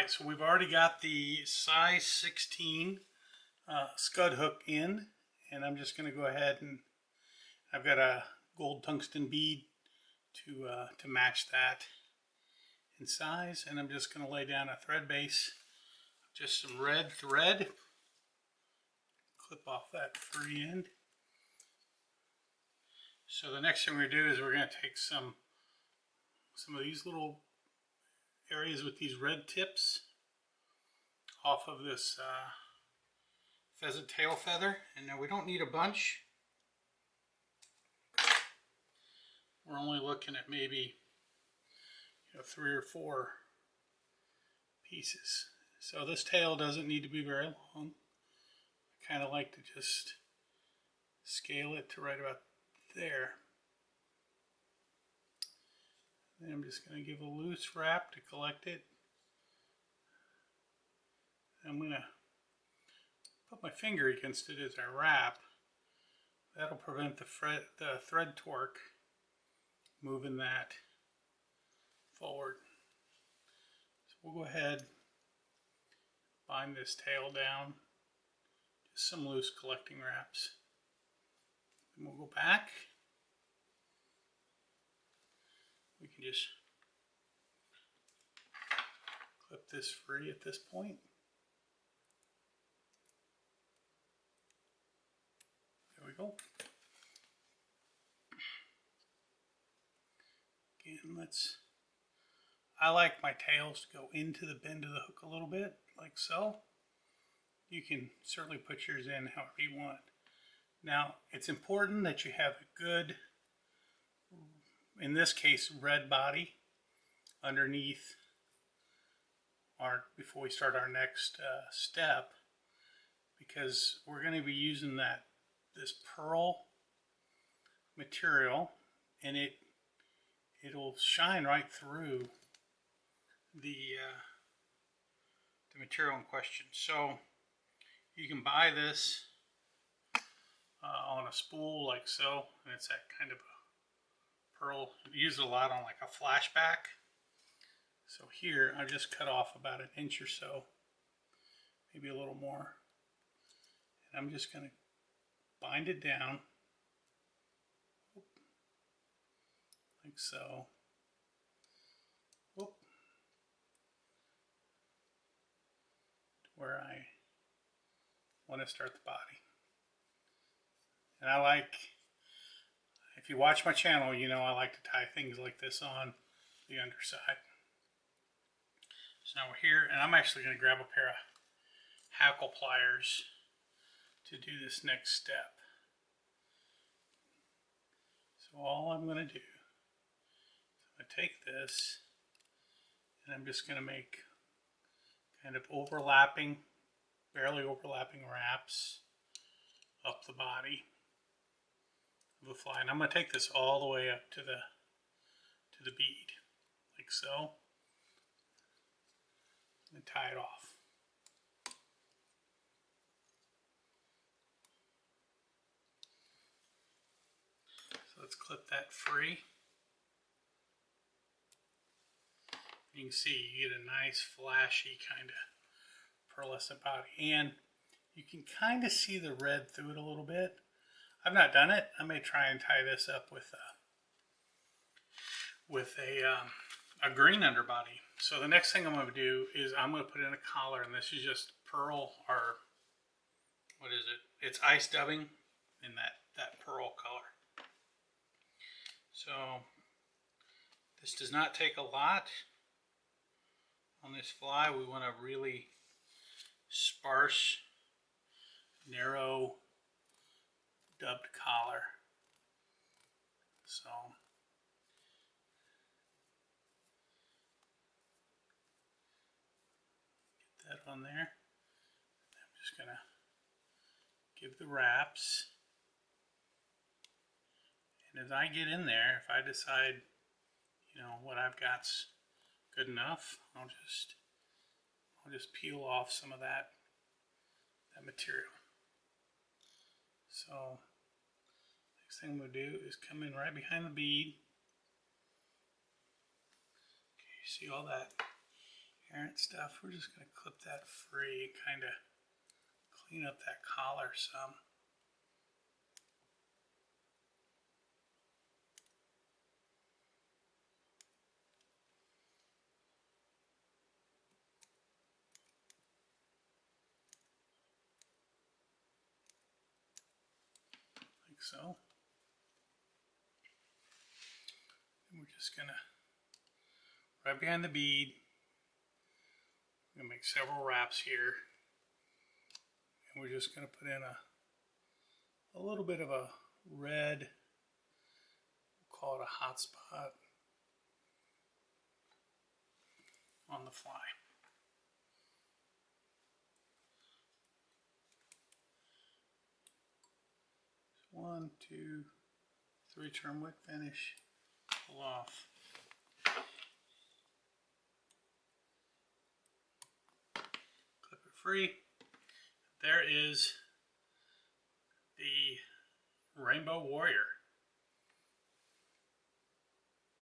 Alright, so we've already got the size 16 Scud hook in, and I'm just going to go ahead and I've got a gold tungsten bead to match that in size, and I'm just going to lay down a thread base, just some red thread, clip off that free end. So the next thing we're going to do is we're going to take some of these little areas with these red tips off of this pheasant tail feather, and now we don't need a bunch. We're only looking at maybe 3 or 4 pieces. So this tail doesn't need to be very long. I kind of like to just scale it to right about there. Then I'm just going to give a loose wrap to collect it. I'm going to put my finger against it as I wrap. That'll prevent the thread torque moving that forward. So we'll go ahead, bind this tail down, just some loose collecting wraps. Then we'll go back. We can just clip this free at this point. There we go. Again, I like my tails to go into the bend of the hook a little bit, like so. You can certainly put yours in however you want. Now, it's important that you have a good, in this case, red body underneath before we start our next step, because we're going to be using this pearl material, and it'll shine right through the material in question. So you can buy this on a spool like so, and it's that kind of a pearl. We use it a lot on like a flashback. So here I just cut off about 1 inch or so, maybe a little more, and I'm just going to bind it down like so. Where I want to start the body. And I like, if you watch my channel, you know I like to tie things like this on the underside. So now we're here, and I'm actually going to grab a pair of hackle pliers to do this next step. So all I'm going to do is I'm going to take this, and I'm just going to make kind of overlapping, barely overlapping wraps up the body of the fly. And I'm going to take this all the way up to the bead, like so, and tie it off. So let's clip that free. You can see you get a nice flashy kind of pearlescent body, and you can kind of see the red through it a little bit. I've not done it. I may try and tie this up with a green underbody. So the next thing I'm going to do is I'm going to put in a collar, and this is just pearl, or what is it? It's ice dubbing in that pearl color. So this does not take a lot. On this fly, we want a really sparse, narrow, dubbed collar. So get that on there. I'm just going to give the wraps. And as I get in there, if I decide, what I've got's good enough, I'll just peel off some of that material. So next thing I'm going to do is come in right behind the bead. Okay, you see all that transparent stuff. We're just going to clip that free, kind of clean up that collar some. Like so. And we're just going to, right behind the bead, I'm going to make several wraps here. And we're just going to put in a little bit of a red, we'll call it a hot spot, on the fly. 1, 2, 3 turn wick finish, pull off. Clip it free. There is the Rainbow Warrior.